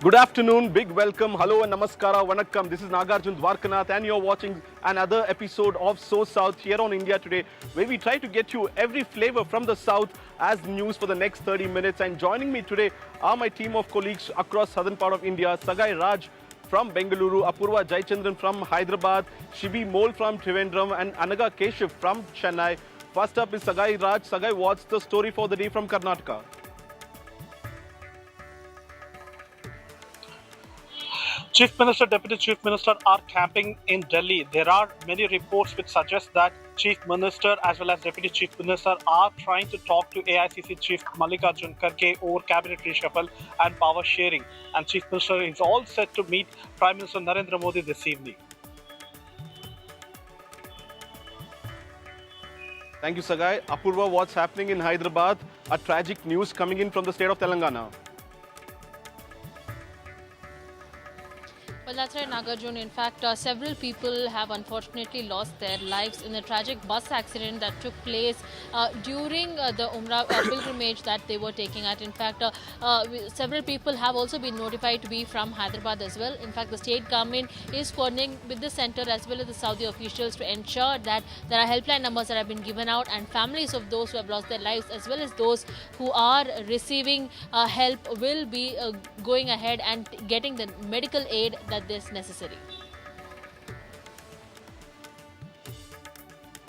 Good afternoon, big welcome, hello and namaskara, vanakkam. This is Nagarjun Dwarkanath and you're watching another episode of SoSouth here on India Today, where we try to get you every flavor from the South as news for the next 30 minutes. And joining me today are my team of colleagues across southern part of India, Sagai Raj from Bengaluru, Apurva Jayachandran from Hyderabad, Shibi Mol from Trivandrum and Anaga Keshav from Chennai. First up is Sagai Raj. Sagai, what's the story for the day from Karnataka? Chief Minister, Deputy Chief Minister are camping in Delhi. There are many reports which suggest that Chief Minister as well as Deputy Chief Minister are trying to talk to AICC Chief Mallikarjun Kharge over cabinet reshuffle and power sharing. And Chief Minister is all set to meet Prime Minister Narendra Modi this evening. Thank you, Sagai. Apurva, what's happening in Hyderabad? A tragic news coming in from the state of Telangana. Well, that's right, Nagarjun. In fact, several people have unfortunately lost their lives in a tragic bus accident that took place during the Umrah pilgrimage that they were taking at. In fact, several people have also been notified to be from Hyderabad as well. In fact, the state government is coordinating with the centre as well as the Saudi officials to ensure that there are helpline numbers that have been given out, and families of those who have lost their lives as well as those who are receiving help will be going ahead and getting the medical aid that is necessary.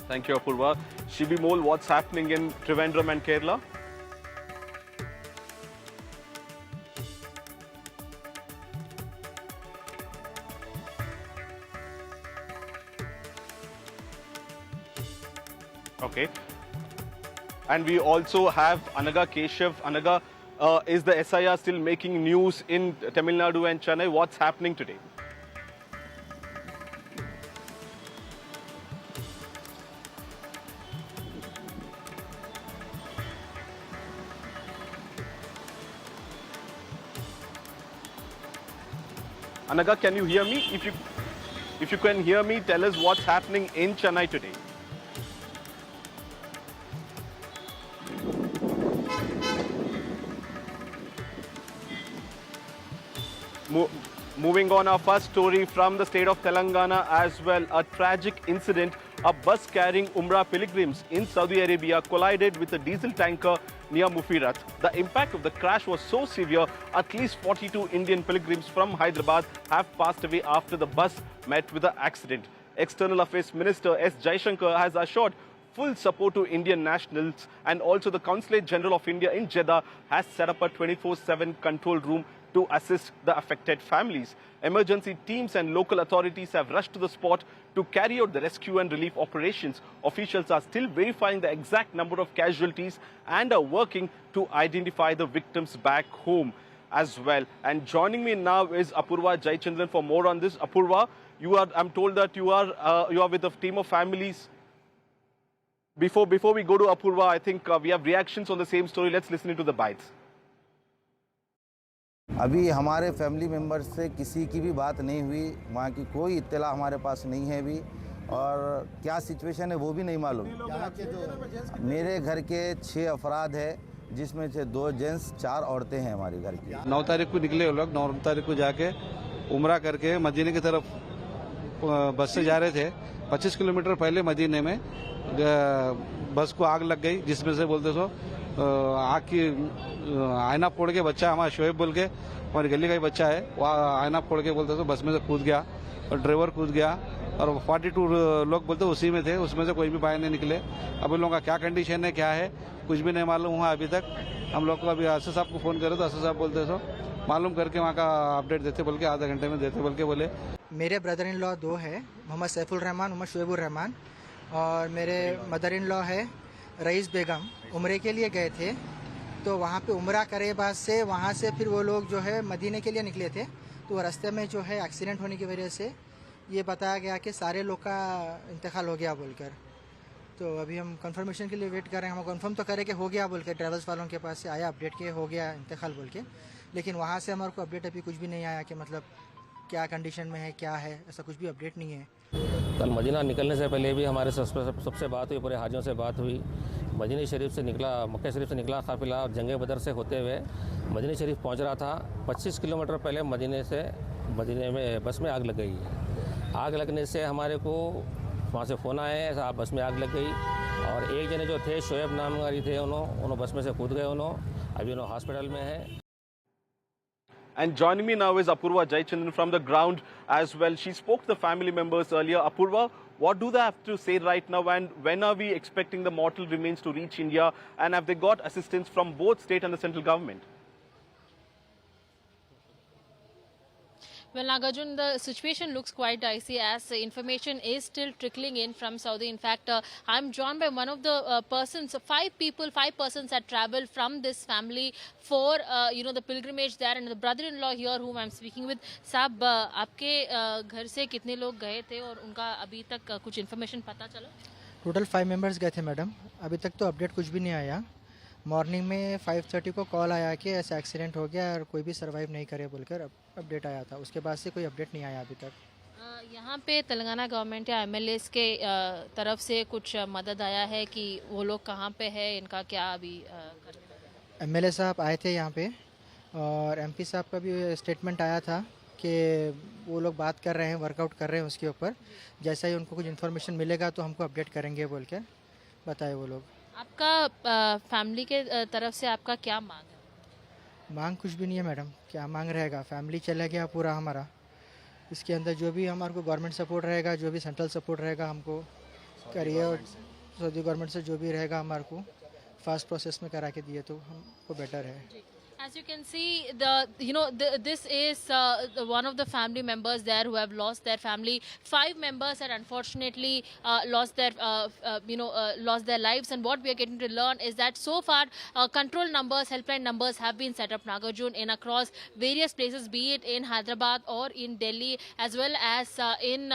Thank you, Apurva. Shibi Mol, what's happening in Trivandrum and Kerala? Okay. And we also have Anaga Keshav. Anaga, is the SIR still making news in Tamil Nadu and Chennai? What's happening today? Anaga, can you hear me? If you can hear me, tell us what's happening in Chennai today. Moving on, our first story from the state of Telangana as well. A tragic incident. A bus carrying Umrah pilgrims in Saudi Arabia collided with a diesel tanker near Mufirat. The impact of the crash was so severe, at least 42 Indian pilgrims from Hyderabad have passed away after the bus met with the accident. External Affairs Minister S. Jaishankar has assured full support to Indian nationals, and also the Consulate General of India in Jeddah has set up a 24/7 control room to assist the affected families. Emergency teams and local authorities have rushed to the spot to carry out the rescue and relief operations. Officials are still verifying the exact number of casualties and are working to identify the victims back home as well. And joining me now is Apurva Jayachandran for more on this. Apurva, I'm told that you are with a team of families. Before we go to Apurva, I think we have reactions on the same story. Let's listen into the bites. अभी हमारे family member से किसी की भी बात नहीं हुई, वहाँ की कोई इत्तला हमारे पास नहीं है अभी, और क्या सिचुएशन है वो भी नहीं मालूम। मेरे घर के 6 अफराद है, जिसमें से 2 जेंट्स 4 औरतें हैं हमारे घर की। 9 तारीख को निकले वो लोग, 9 तारीख को जाके उमरा करके मदीने की तरफ बस से जा रहे थे। 25 किलोमीटर पहले मदीने में बस को आग लग गई, जिसमें से बोलते सो आग की आईना फोड़ के बच्चा, हमारा शोएब बोल के हमारी गली का ही बच्चा है, वो आईना फोड़ के बोलते सो बस में से कूद गया और ड्राइवर कूद गया, और 42 लोग बोलते उसी में थे, उसमें से कोई भी बाहर नहीं निकले। अब इन लोगों का क्या कंडीशन है, क्या है, कुछ भी नहीं मालूम हुआ अभी तक। हम लोग को अभी असद साहब को फ़ोन करे तो असद साहब बोलते सो मालूम करके वहाँ का अपडेट देते बोल के, आधा घंटे में देते बोल के बोले। मेरे ब्रदर इन लॉ 2 है, मोहम्मद सैफुल रहमान, मोहम्मद शोएबुर रहमान, और मेरे मदर इन लॉ है रईस बेगम। उम्रे के लिए गए थे, तो वहाँ पे उम्रा करे बाद से वहाँ से फिर वो लोग जो है मदीने के लिए निकले थे, तो रास्ते में जो है एक्सीडेंट होने की वजह से ये बताया गया कि सारे लोग का इंतकाल हो गया बोलकर। तो अभी हम कंफर्मेशन के लिए वेट कर रहे हैं। हम कंफर्म तो करें कि हो गया बोल के, ट्रैवल्स वालों के पास से आया अपडेट कि हो गया इंतकाल बोल के, लेकिन वहाँ से हमारे को अपडेट अभी कुछ भी नहीं आया कि मतलब क्या कंडीशन में है, क्या है, ऐसा कुछ भी अपडेट नहीं है। कल मदीना निकलने से पहले भी हमारे सबसे बात हुई, पूरे हाजियों से बात हुई मदीना शरीफ से निकला, मक्का शरीफ से निकला काफ़िला और जंग बदर से होते हुए मदीना शरीफ पहुंच रहा था। 25 किलोमीटर पहले मदीने में बस में आग लग गई है। आग लगने से हमारे को वहाँ से फ़ोन आए, ऐसा बस में आग लग गई और एक जने जो थे शोएब नाम वाली थे, उन्होंने बस में से कूद गए, अभी हॉस्पिटल में है। And joining me now is Apurva Jayachandran from the ground as well. She spoke to the family members earlier. Apurva, what do they have to say right now, and when are we expecting the mortal remains to reach India, and have they got assistance from both state and the central government? Well, Nagarjun, the situation looks quite dicey as information is still trickling in from Saudi. In fact, I'm joined by one of the persons, five persons had traveled from this family for, the pilgrimage there, and the brother-in-law here whom I'm speaking with. साहब, आपके घर से कितने लोग गए थे और उनका अभी तक कुछ इन्फॉर्मेशन पता चला? टोटल 5 मेंबर्स गए थे मैडम। अभी तक तो अपडेट कुछ भी नहीं आया। मॉर्निंग में 5:30 को कॉल आया कि ऐसा एक्सीडेंट हो गया और कोई भी सर्वाइव नहीं करे बोलकर अपडेट आया था। उसके बाद से कोई अपडेट नहीं आया अभी तक। यहाँ पे तेलंगाना गवर्नमेंट या एमएलएस के तरफ से कुछ मदद आया है कि वो लोग कहाँ पे है, इनका क्या अभी एमएलए साहब आए थे यहाँ पे और एमपी साहब का भी स्टेटमेंट आया था कि वो लोग बात कर रहे हैं, वर्कआउट कर रहे हैं उसके ऊपर। जैसा ही उनको कुछ इन्फॉर्मेशन मिलेगा तो हमको अपडेट करेंगे बोल के बताए वो लोग। आपका फैमिली के तरफ से आपका क्या मांग है? मांग कुछ भी नहीं है मैडम, क्या मांग रहेगा, फैमिली चला गया पूरा हमारा। इसके अंदर जो भी हमारे को गवर्नमेंट सपोर्ट रहेगा, जो भी सेंट्रल सपोर्ट रहेगा हमको करिए, और सऊदी गवर्नमेंट से जो भी रहेगा हमारे को फास्ट प्रोसेस में करा के दिए तो हमको बेटर है। As you can see, this is one of the family members there who have lost their family. 5 members had unfortunately lost their lives. And what we are getting to learn is that so far, control numbers, helpline numbers have been set up, Nagarjun, in across various places, be it in Hyderabad or in Delhi, as well as in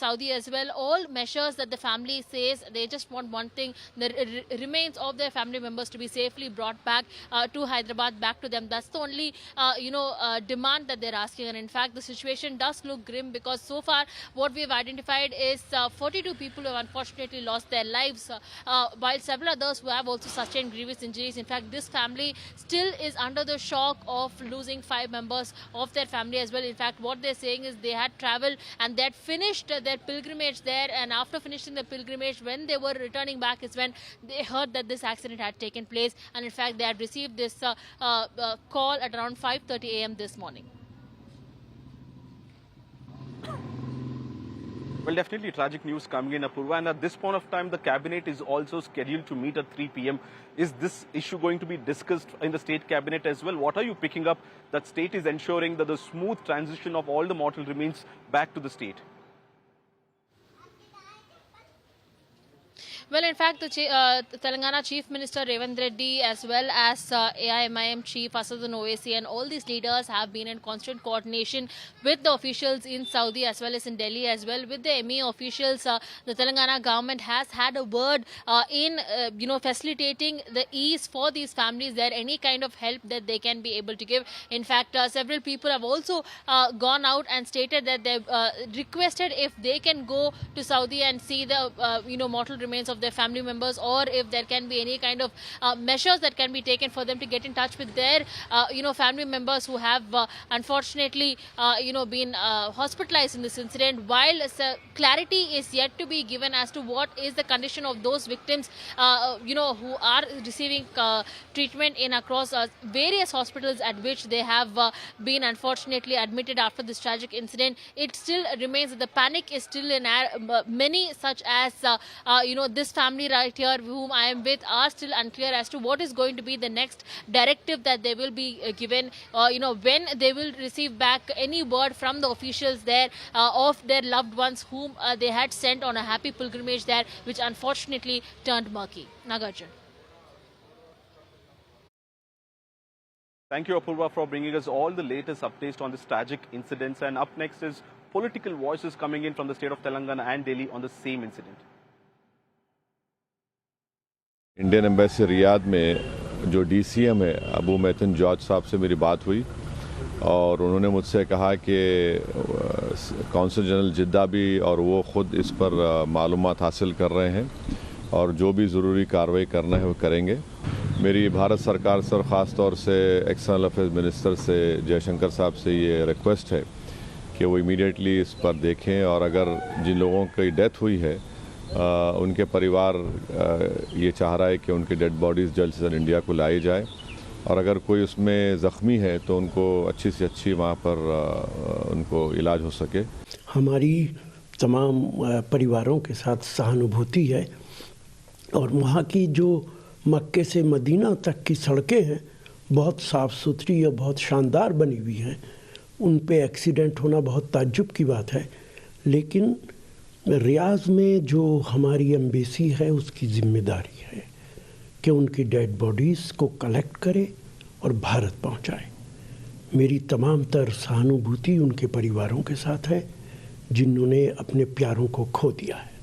Saudi as well. All measures that the family says they just want one thing: the remains of their family members to be safely brought back to Hyderabad, back to them. That's the only demand that they're asking. And in fact, the situation does look grim because so far what we've identified is 42 people who have unfortunately lost their lives, while several others who have also sustained grievous injuries. In fact, this family still is under the shock of losing 5 members of their family as well. In fact, what they're saying is they had traveled and they had finished their pilgrimage there, and after finishing the pilgrimage, when they were returning back is when they heard that this accident had taken place. And in fact, they had received this call at around 5:30 a.m. this morning. Well, definitely tragic news coming in, Apurva. And at this point of time, the cabinet is also scheduled to meet at 3 p.m. Is this issue going to be discussed in the state cabinet as well? What are you picking up that state is ensuring that the smooth transition of all the mortal remains back to the state? Well, in fact, the Telangana Chief Minister Revanth Reddy, as well as AIMIM Chief Asadun Owaisi, and all these leaders have been in constant coordination with the officials in Saudi as well as in Delhi as well. With the ME officials, the Telangana government has had a word in facilitating the ease for these families there, any kind of help that they can be able to give. In fact, several people have also gone out and stated that they've requested if they can go to Saudi and see the mortal remains of their family members, or if there can be any kind of measures that can be taken for them to get in touch with their family members who have unfortunately been hospitalized in this incident. While clarity is yet to be given as to what is the condition of those victims who are receiving treatment in across various hospitals at which they have been unfortunately admitted after this tragic incident, it still remains that the panic is still in air. Many such as this family right here whom I am with are still unclear as to what is going to be the next directive that they will be given, when they will receive back any word from the officials there of their loved ones whom they had sent on a happy pilgrimage there, which unfortunately turned murky. Nagarjun. Thank you, Apurva, for bringing us all the latest updates on this tragic incident. And up next is political voices coming in from the state of Telangana and Delhi on the same incident. Indian embassy Riyadh में जो DCM है Abu Maithon George साहब से मेरी बात हुई और उन्होंने मुझसे कहा कि कौंसल जनरल जिद्दा भी और वो ख़ुद इस पर मालूमात हासिल कर रहे हैं और जो भी ज़रूरी कार्रवाई करना है वो करेंगे। मेरी भारत सरकार से और ख़ास तौर से एक्सटर्नल अफेयर्स मिनिस्टर से जयशंकर साहब से ये रिक्वेस्ट है कि वो इमीडिएटली इस पर देखें और अगर जिन लोगों की डेथ हुई है उनके परिवार ये चाह रहा है कि उनकी डेड बॉडीज़ जल्द से जल्द इंडिया को लाई जाए और अगर कोई उसमें ज़ख्मी है तो उनको अच्छी से अच्छी वहाँ पर उनको इलाज हो सके। हमारी तमाम परिवारों के साथ सहानुभूति है और वहाँ की जो मक्के से मदीना तक की सड़कें हैं बहुत साफ़ सुथरी और बहुत शानदार बनी हुई हैं। उन पे एक्सीडेंट होना बहुत ताज्जुब की बात है, लेकिन रियाज में जो हमारी एम्बेसी है उसकी जिम्मेदारी है कि उनकी डेड बॉडीज़ को कलेक्ट करे और भारत पहुंचाए। मेरी तमाम तर सहानुभूति उनके परिवारों के साथ है जिन्होंने अपने प्यारों को खो दिया है।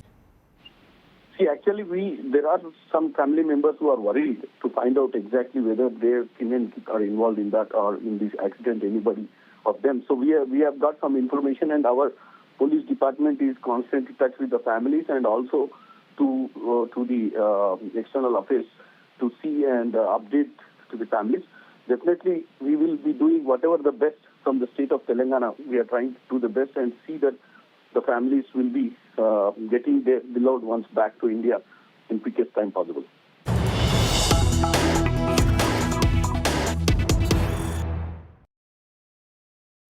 See, actually, there are some family members who are worried to find out exactly whether their kin are involved in that or in this accident, anybody of them. So we have got some information, and our police department is constantly in touch with the families and also to the external affairs to see and update to the families. Definitely, we will be doing whatever the best from the state of Telangana. We are trying to do the best and see that the families will be getting their beloved ones back to India in quickest time possible.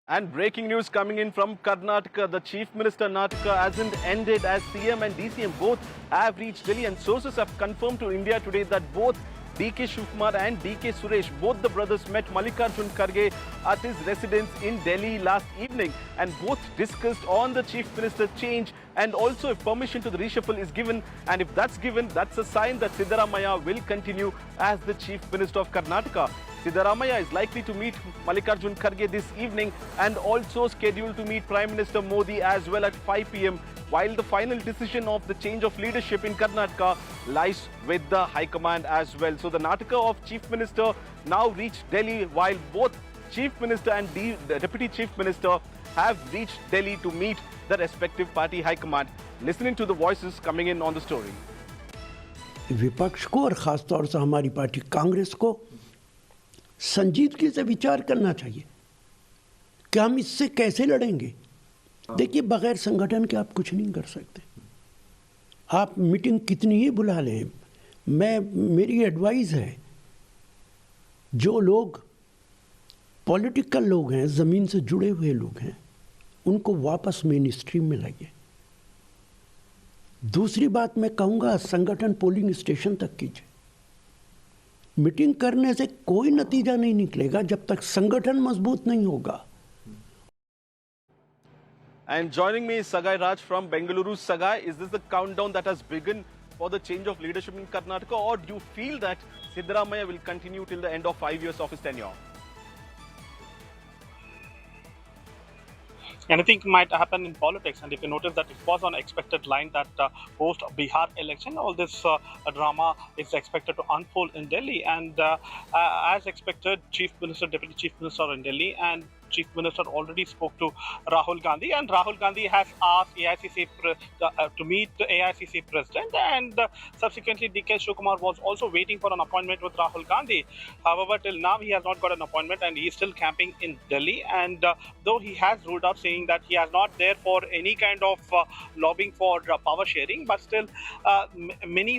And breaking news coming in from Karnataka. The Chief Minister Karnataka hasn't ended as CM and DCM both have reached Delhi, and sources have confirmed to India today that both DK Shivakumar and DK Suresh, both the brothers, met Mallikarjun Kharge at his residence in Delhi last evening, and both discussed on the Chief Minister change and also if permission to the reshuffle is given, and if that's given, that's a sign that Siddaramaiah will continue as the Chief Minister of Karnataka. Siddaramaiah is likely to meet Mallikarjun Kharge this evening and also scheduled to meet Prime Minister Modi as well at 5 p.m. while the final decision of the change of leadership in Karnataka lies with the High Command as well. So the Karnataka of Chief Minister now reached Delhi, while both Chief Minister and the Deputy Chief Minister have reached Delhi to meet the respective party High Command. Listening to the voices coming in on the story. विपक्ष को और ख़ास तौर से हमारी party Congress को संजीदगी से विचार करना चाहिए कि हम इससे कैसे लड़ेंगे। देखिए, बगैर संगठन के आप कुछ नहीं कर सकते। आप मीटिंग कितनी ही बुला लें, मेरी एडवाइस है, जो लोग पॉलिटिकल लोग हैं, ज़मीन से जुड़े हुए लोग हैं, उनको वापस मेन स्ट्रीम में लाइए। दूसरी बात मैं कहूँगा, संगठन पोलिंग स्टेशन तक कीजिए। मीटिंग करने से कोई नतीजा नहीं निकलेगा जब तक संगठन मजबूत नहीं होगा। And joining me is Sagai Raj from Bengaluru. Sagai, is this the countdown that has begun for the change of leadership in Karnataka, or do you feel that Siddaramaiah will continue till the end of 5 years of his tenure? Anything might happen in politics, and if you notice that it was on expected line that post Bihar election, all this drama is expected to unfold in Delhi, and as expected, Chief Minister, Deputy Chief Minister are in Delhi, and Chief Minister already spoke to Rahul Gandhi, and Rahul Gandhi has asked AICC to meet the AICC president, and subsequently DK Shivakumar was also waiting for an appointment with Rahul Gandhi. However, till now he has not got an appointment, and he is still camping in Delhi, and though he has ruled out saying that he is not there for any kind of lobbying for power sharing, but still many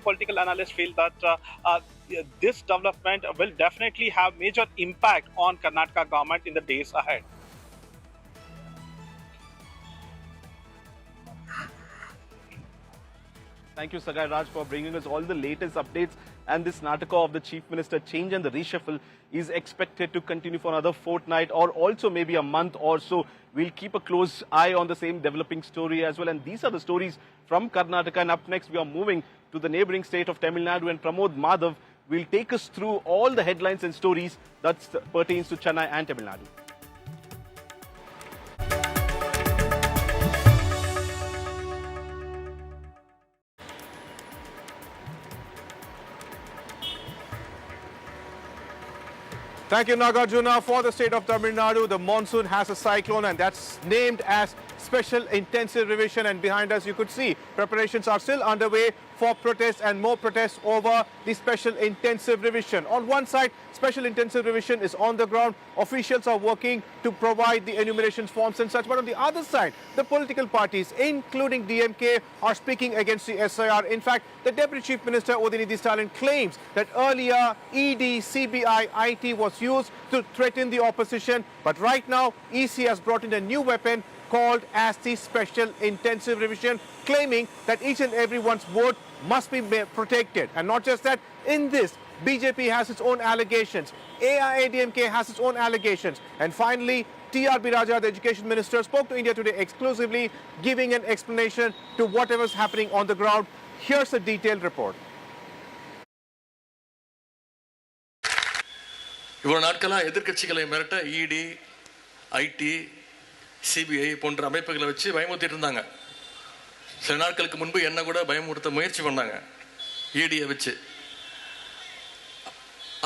political analysts feel that this development will definitely have major impact on Karnataka government in the days ahead. Thank you, Sagai Raj, for bringing us all the latest updates. And this Karnataka of the Chief Minister change and the reshuffle is expected to continue for another fortnight or also maybe a month or so. We'll keep a close eye on the same developing story as well. And these are the stories from Karnataka. And up next, we are moving to the neighboring state of Tamil Nadu, and Pramod Madhav will take us through all the headlines and stories that pertains to Chennai and Tamil Nadu. Thank you, Nagarjuna. For the state of Tamil Nadu, the monsoon has a cyclone, and that's named as special intensive revision, and behind us you could see preparations are still underway for protests and more protests over the special intensive revision. On one side, special intensive revision is on the ground. Officials are working to provide the enumeration forms and such. But on the other side, the political parties, including DMK, are speaking against the SIR. In fact, the Deputy Chief Minister Udinidhi Stalin claims that earlier ED, CBI, IT was used to threaten the opposition. But right now, EC has brought in a new weapon called as the special intensive revision, claiming that each and everyone's vote must be protected. And not just that, in this, BJP has its own allegations, AIADMK has its own allegations, and finally, TRB Raja, the Education Minister, spoke to India Today exclusively, giving an explanation to whatever's happening on the ground. Here's a detailed report. இவ்வளவு நாட்களா எதிர்க்கட்சிகளை மிரட்ட இடி, ID, CBI போன்ற அமைப்புகளை வச்சு பயமுறுத்திட்டு இருந்தாங்க. சில நாட்களுக்கு முன்பு என்ன கூட பயமுறுத்த முயற்சி பண்ணாங்க இடியை வச்சு.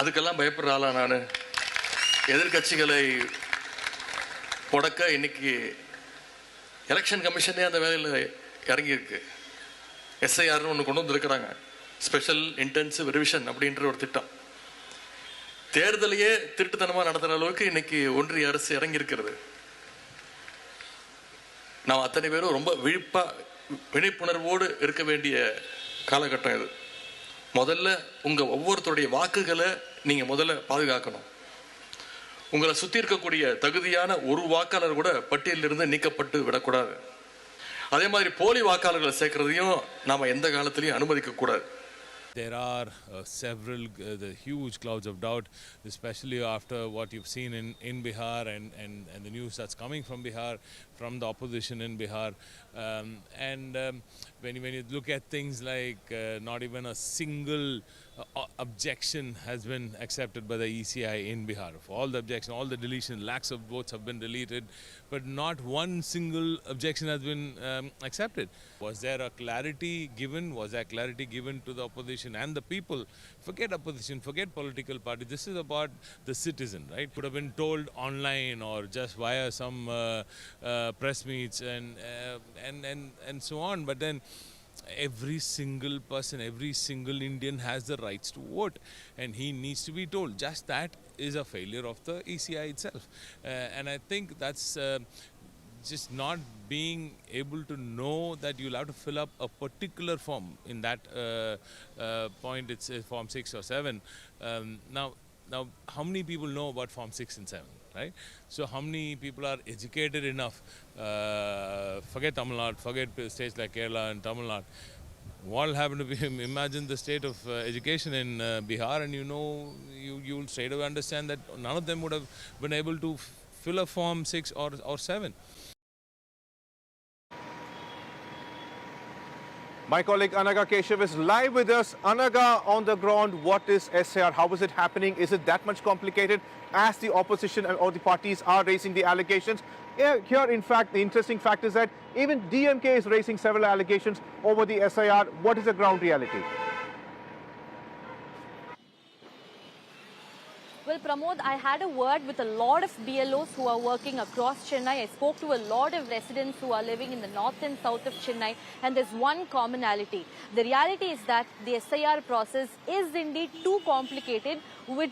அதுக்கெல்லாம் பயப்படுற ஆளா நான்? எதிர்க்கட்சிகளை முடக்க இன்னைக்கு எலெக்ஷன் கமிஷனே அந்த வேலையில் இறங்கியிருக்கு. எஸ்ஐஆர்னு ஒன்று கொண்டு வந்துருக்கிறாங்க, ஸ்பெஷல் இன்டென்சிவ் ரிவிஷன் அப்படின்ற ஒரு திட்டம். தேர்தலையே திருட்டுத்தனமாக நடத்துகிற அளவுக்கு இன்னைக்கு ஒன்றிய அரசு இறங்கியிருக்கிறது. நாம் அத்தனை பேரும் ரொம்ப விழிப்புணர்வோடு இருக்க வேண்டிய காலகட்டம் இது. முதல்ல உங்கள் ஒவ்வொருத்தருடைய வாக்குகளை நீங்கள் முதல்ல பாதுகாக்கணும். உங்களை சுற்றி இருக்கக்கூடிய தகுதியான ஒரு வாக்காளர் கூட பட்டியலிருந்து நீக்கப்பட்டு விடக்கூடாது. அதே மாதிரி போலி வாக்காளர்களை சேர்க்கறதையும் நாம் எந்த காலத்திலையும் அனுமதிக்கக்கூடாது. There are several the huge clouds of doubt, especially after what you've seen in Bihar and the news that's coming from Bihar, from the opposition in Bihar. When you look at things like not even a single objection has been accepted by the ECI in Bihar. For all the objection, all the deletion, lakhs of votes have been deleted, but not one single objection has been accepted. Was there a clarity given? Was there clarity given to the opposition and the people? Forget opposition, forget political party. This is about the citizen, right? Could have been told online or just via some press meets and so on. But then every single person, every single Indian has the rights to vote, and he needs to be told. Just that is a failure of the ECI itself, and I think that's just not being able to know that you'll have to fill up a particular form. In that point, it's form 6 or 7. Now, how many people know about form 6 and 7? Right? So how many people are educated enough? Forget Tamil Nadu, forget states like Kerala and Tamil Nadu. What happened to be? Imagine the state of education in Bihar, and you'll straight away understand that none of them would have been able to fill a form 6 or 7. My colleague Anaga Keshav is live with us. Anaga, on the ground, what is SIR? How is it happening? Is it that much complicated as the opposition or the parties are raising the allegations? Here, in fact, the interesting fact is that even DMK is raising several allegations over the SIR. What is the ground reality? Well, Pramod, I had a word with a lot of BLOs who are working across Chennai. I spoke to a lot of residents who are living in the north and south of Chennai, and there's one commonality. The reality is that the SIR process is indeed too complicated with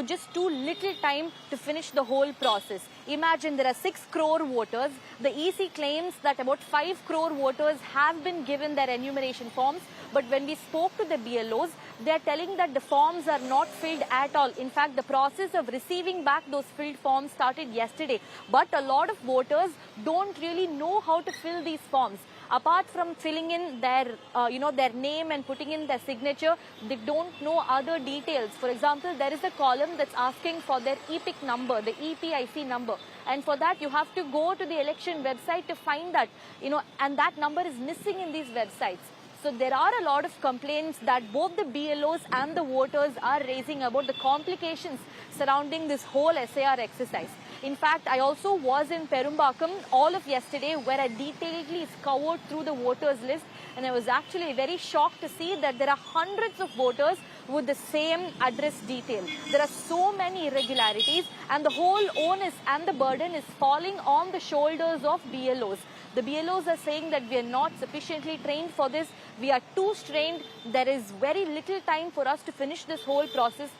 just too little time to finish the whole process. Imagine there are 6 crore voters. The EC claims that about 5 crore voters have been given their enumeration forms. But when we spoke to the BLOs, they are telling that the forms are not filled at all. In fact, the process of receiving back those filled forms started yesterday. But a lot of voters don't really know how to fill these forms. Apart from filling in their name and putting in their signature, they don't know other details. For example, there is a column that's asking for their EPIC number, the EPIC number. And for that, you have to go to the election website to find that, and that number is missing in these websites. So there are a lot of complaints that both the BLOs and the voters are raising about the complications surrounding this whole SIR exercise. In fact, I also was in Perumbakam all of yesterday, where I detailedly scoured through the voters list, and I was actually very shocked to see that there are hundreds of voters with the same address detail. There are so many irregularities, and the whole onus and the burden is falling on the shoulders of BLOs. The BLOs are saying that we are not sufficiently trained for this. We are too strained. There is very little time for us to finish this whole process.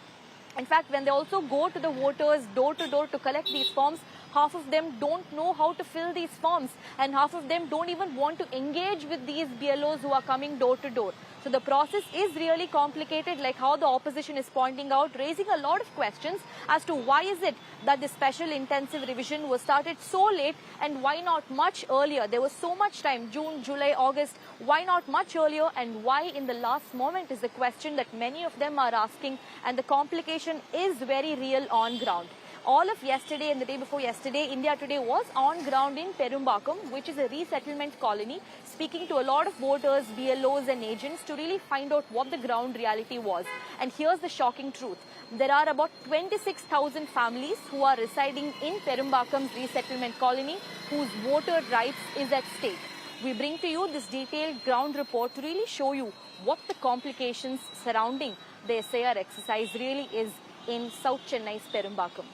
In fact, when they also go to the voters door to door to collect these forms, half of them don't know how to fill these forms, and half of them don't even want to engage with these BLOs who are coming door to door. So the process is really complicated, like how the opposition is pointing out, raising a lot of questions as to why is it that the special intensive revision was started so late and why not much earlier. There was so much time, June, July, August, why not much earlier, and why in the last moment is the question that many of them are asking, and the complication is very real on ground. All of yesterday and the day before yesterday, India Today was on ground in Perumbakkam, which is a resettlement colony, speaking to a lot of voters, BLOs and agents to really find out what the ground reality was. And here's the shocking truth. There are about 26,000 families who are residing in Perumbakkam's resettlement colony whose voter rights is at stake. We bring to you this detailed ground report to really show you what the complications surrounding the SIR exercise really is in South Chennai's Perumbakkam.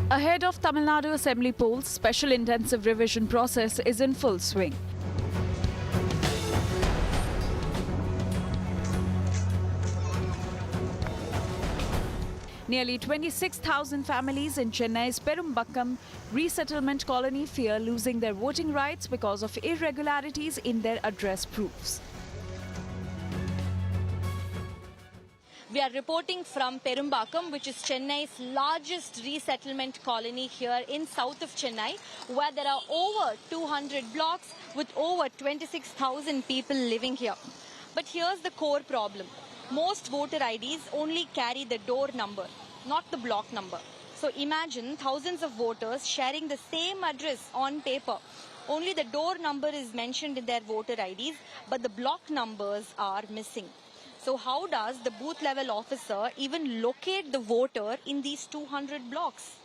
Ahead of Tamil Nadu Assembly polls, special intensive revision process is in full swing. Nearly 26,000 families in Chennai's Perumbakkam resettlement colony fear losing their voting rights because of irregularities in their address proofs. We are reporting from Perumbakkam, which is Chennai's largest resettlement colony here in south of Chennai, where there are over 200 blocks with over 26,000 people living here. But here's the core problem. Most voter IDs only carry the door number, not the block number. So imagine thousands of voters sharing the same address on paper. Only the door number is mentioned in their voter IDs, but the block numbers are missing. So how does the booth level officer even locate the voter in these 200 blocks?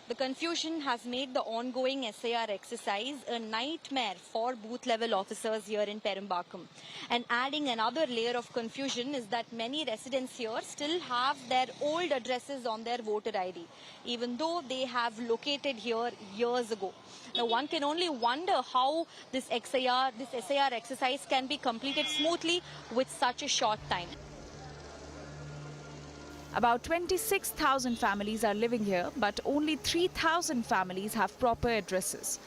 The confusion has made the ongoing SIR exercise a nightmare for booth level officers here in Perumbakkam. And adding another layer of confusion is that many residents here still have their old addresses on their voter ID, even though they have located here years ago. Now one can only wonder how this SIR exercise can be completed smoothly with such a short time. About 26,000 families are living here, but only 3,000 families have proper addresses.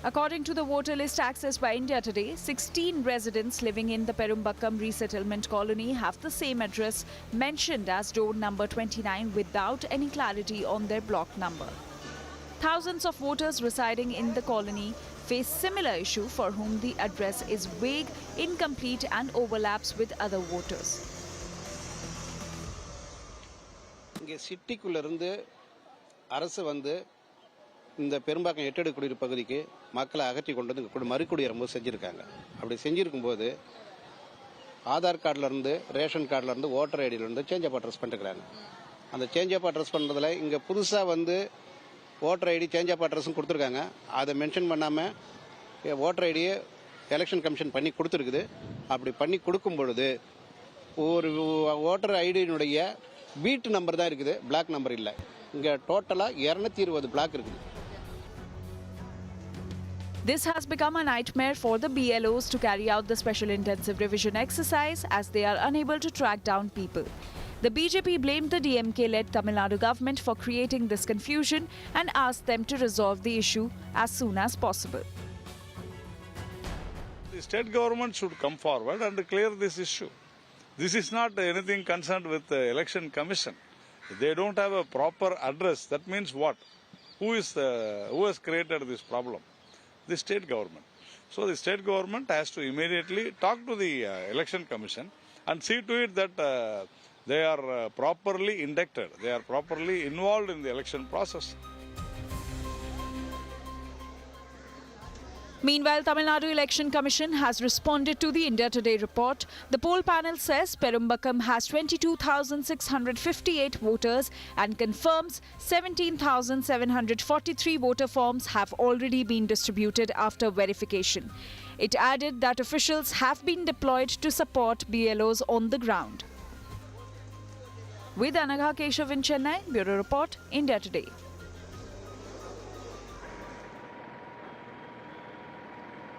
According to the voter list accessed by India Today, 16 residents living in the Perumbakkam resettlement colony have the same address mentioned as door number 29 without any clarity on their block number. Thousands of voters residing in the colony face similar issue for whom the address is vague, incomplete and overlaps with other voters. இங்கே சிட்டிக்குள்ளேருந்து அரசு வந்து இந்த பெரும்பாக்கம் எட்டெடு குடியிருப்பு பகுதிக்கு மக்களை அகற்றி கொண்டு வந்து இங்கே மறுகுடியேறும் போது செஞ்சுருக்காங்க. அப்படி செஞ்சுருக்கும்போது ஆதார் கார்டிலேருந்து ரேஷன் கார்டிலேருந்து ஓட்டர் ஐடியிலேருந்து சேஞ்ச் ஆஃப் அட்ரஸ் பண்ணிருக்கிறாங்க. அந்த சேஞ்ச் ஆஃப் அட்ரஸ் பண்ணுறதுல இங்கே புதுசாக வந்து ஓட்டர் ஐடி சேஞ்ச் ஆஃப் அட்ரஸும் கொடுத்துருக்காங்க. அதை மென்ஷன் பண்ணாமல் ஓட்டர் ஐடியை எலெக்ஷன் கமிஷன் பண்ணி கொடுத்துருக்குது. அப்படி பண்ணி கொடுக்கும் பொழுது ஒரு ஓட்டர் ஐடியினுடைய பீட் நம்பர் தான் இருக்குது, பிளாக் நம்பர் இல்லை. இங்கே டோட்டலாக 220 பிளாக் இருக்குது. This has become a nightmare for the BLOs to carry out the special intensive revision exercise as they are unable to track down people. The BJP blamed the DMK-led Tamil Nadu government for creating this confusion and asked them to resolve the issue as soon as possible. The state government should come forward and clear this issue. This is not anything concerned with the election commission. They don't have a proper address. That means what? Who has created this problem? The state government. So the state government has to immediately talk to the election commission and see to it that they are properly inducted. They are properly involved in the election process. Meanwhile, Tamil Nadu Election Commission has responded to the India Today report. The poll panel says Perumbakam has 22,658 voters and confirms 17,743 voter forms have already been distributed after verification. It added that officials have been deployed to support BLOs on the ground. With Anagha Keshav in Chennai, Bureau Report, India Today.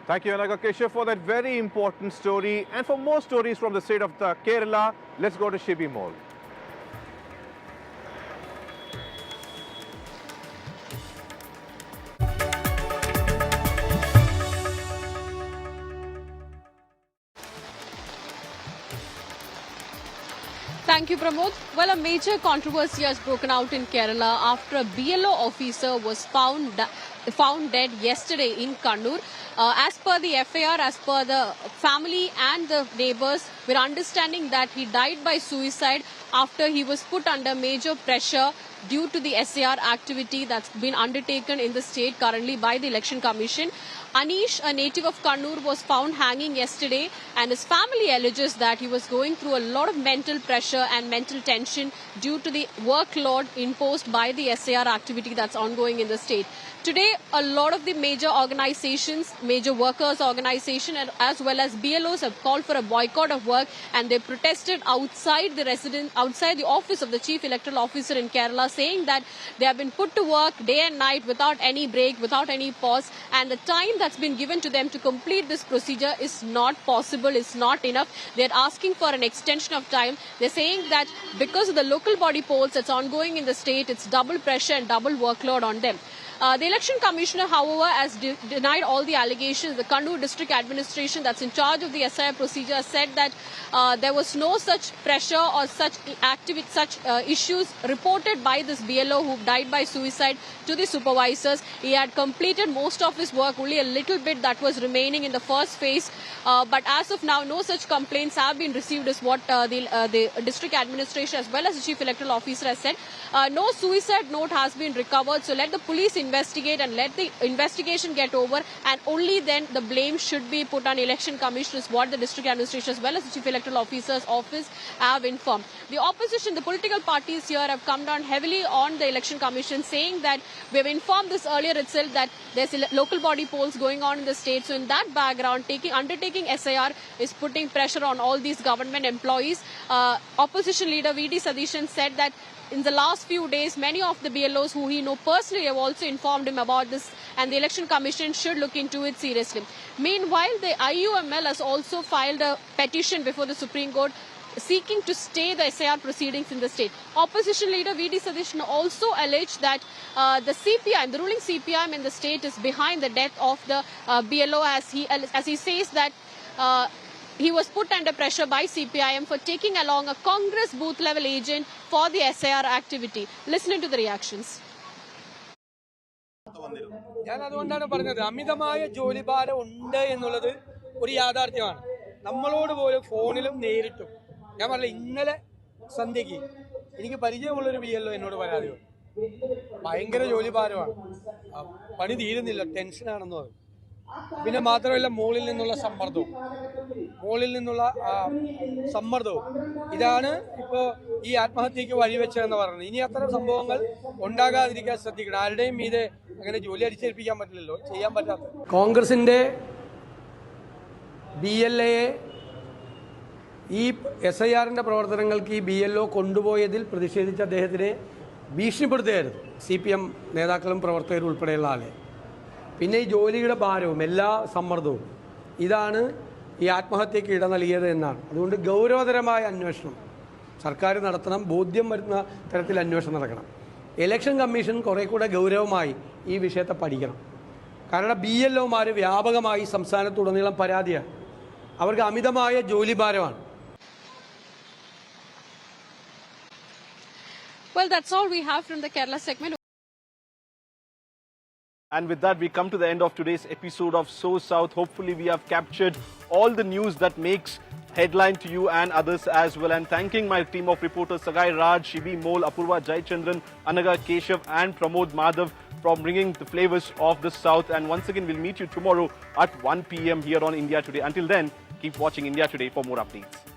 Thank you, Anagha Keshav, for that very important story. And for more stories from the state of Kerala, let's go to Shivakumar. Thank you, Pramod. Well, a major controversy has broken out in Kerala after a BLO officer was found dead yesterday in Kannur. As per the FIR, as per the family and the neighbors, we're understanding that he died by suicide after he was put under major pressure due to the SAR activity that's been undertaken in the state currently by the Election Commission. Anish, a native of Kannur, was found hanging yesterday, and his family alleges that he was going through a lot of mental pressure and mental tension due to the workload imposed by the SAR activity that's ongoing in the state. Today, a lot of the major organizations, major workers' organizations, as well as BLOs have called for a boycott of work, and they protested outside the office of the Chief Electoral Officer in Kerala, saying that they have been put to work day and night without any break, without any pause, and the time that's been given to them to complete this procedure is not possible, is not enough. They're asking for an extension of time. They're saying that because of the local body polls that's ongoing in the state, it's double pressure and double workload on them. The Election Commissioner, however, has denied all the allegations. The Kannur District Administration that's in charge of the SIR procedure said that there was no such pressure or such issues reported by this BLO who died by suicide to the supervisors. He had completed most of his work, only a little bit that was remaining in the first phase. But as of now, no such complaints have been received, is what the District Administration as well as the Chief Electoral Officer has said. No suicide note has been recovered, so let the police investigate and let the investigation get over, and only then the blame should be put on Election Commission, is what the District Administration as well as the Chief Electoral Officer's office have informed. The opposition, the political parties here have come down heavily on the Election Commission, saying that we have informed this earlier itself that there's local body polls going on in the state. So in that background, undertaking SIR is putting pressure on all these government employees. Opposition leader V.D. Sadishan said that in the last few days, many of the BLOs who he knows personally have also informed him about this, and the Election Commission should look into it seriously. Meanwhile, the IUML has also filed a petition before the Supreme Court seeking to stay the SIR proceedings in the state. Opposition leader V.D. Sadishan also alleged that the ruling CPIM in the state is behind the death of the BLO, as he says that he was put under pressure by CPIM for taking along a Congress booth-level agent for the SIR activity. Listen to the reactions. ഞാൻ അതുകൊണ്ടാണ് പറഞ്ഞത്, അമിതമായ ജോലിഭാരം ഉണ്ട് എന്നുള്ളത് ഒരു യാഥാർത്ഥ്യമാണ്. നമ്മളോട് പോലും ഫോണിലും നേരിട്ടും ഞാൻ പറഞ്ഞില്ല, ഇന്നലെ സന്ധ്യയ്ക്ക് എനിക്ക് പരിചയമുള്ളൊരു BLO എന്നോട് പരാതി വന്നു. ഭയങ്കര ജോലിഭാരമാണ്, പണി തീരുന്നില്ല, ടെൻഷനാണെന്ന് പറഞ്ഞു. പിന്നെ മാത്രമല്ല, മുകളിൽ നിന്നുള്ള സമ്മർദ്ദവും ഇതാണ് ഇപ്പോൾ ഈ ആത്മഹത്യക്ക് വഴിവെച്ചതെന്ന് പറയുന്നത്. ഇനി അത്തരം സംഭവങ്ങൾ ഉണ്ടാകാതിരിക്കാൻ ശ്രദ്ധിക്കണം. ആരുടെയും മീതെ അങ്ങനെ ജോലി അടിച്ചേൽപ്പിക്കാൻ പറ്റില്ലല്ലോ, ചെയ്യാൻ പറ്റാത്ത. കോൺഗ്രസിന്റെ BLA ഈ SIRന്റെ പ്രവർത്തനങ്ങൾക്ക് ഈ BLO കൊണ്ടുപോയതിൽ പ്രതിഷേധിച്ച് അദ്ദേഹത്തിനെ ഭീഷണിപ്പെടുത്തുകയായിരുന്നു CPM നേതാക്കളും പ്രവർത്തകരും ഉൾപ്പെടെയുള്ള ആളെ. പിന്നെ ഈ ജോലിയുടെ ഭാരവും എല്ലാ സമ്മർദ്ദവും ഇതാണ് ഈ ആത്മഹത്യക്ക് ഇട നൽകിയത് എന്നാണ്. അതുകൊണ്ട് ഗൗരവതരമായ അന്വേഷണം സർക്കാർ നടത്തണം, ബോധ്യം വരുന്ന തരത്തിൽ അന്വേഷണം നടക്കണം. ഇലക്ഷൻ കമ്മീഷൻ കുറെ കൂടെ ഗൗരവമായി ഈ വിഷയത്തെ പഠിക്കണം. കാരണം BLOമാർ വ്യാപകമായി സംസ്ഥാനത്തുടനീളം പരാതിയാണ്, അവർക്ക് അമിതമായ ജോലിഭാരമാണ്. Well, that's all we have from the Kerala segment. And with that, we come to the end of today's episode of So South. Hopefully, we have captured all the news that makes headline to you and others as well. And thanking my team of reporters, Sagai Raj, Shibi Mol, Apurva Jayachandran, Anaga Keshav and Pramod Madhav from bringing the flavors of the South. And once again, we'll meet you tomorrow at 1 p.m. here on India Today. Until then, keep watching India Today for more updates.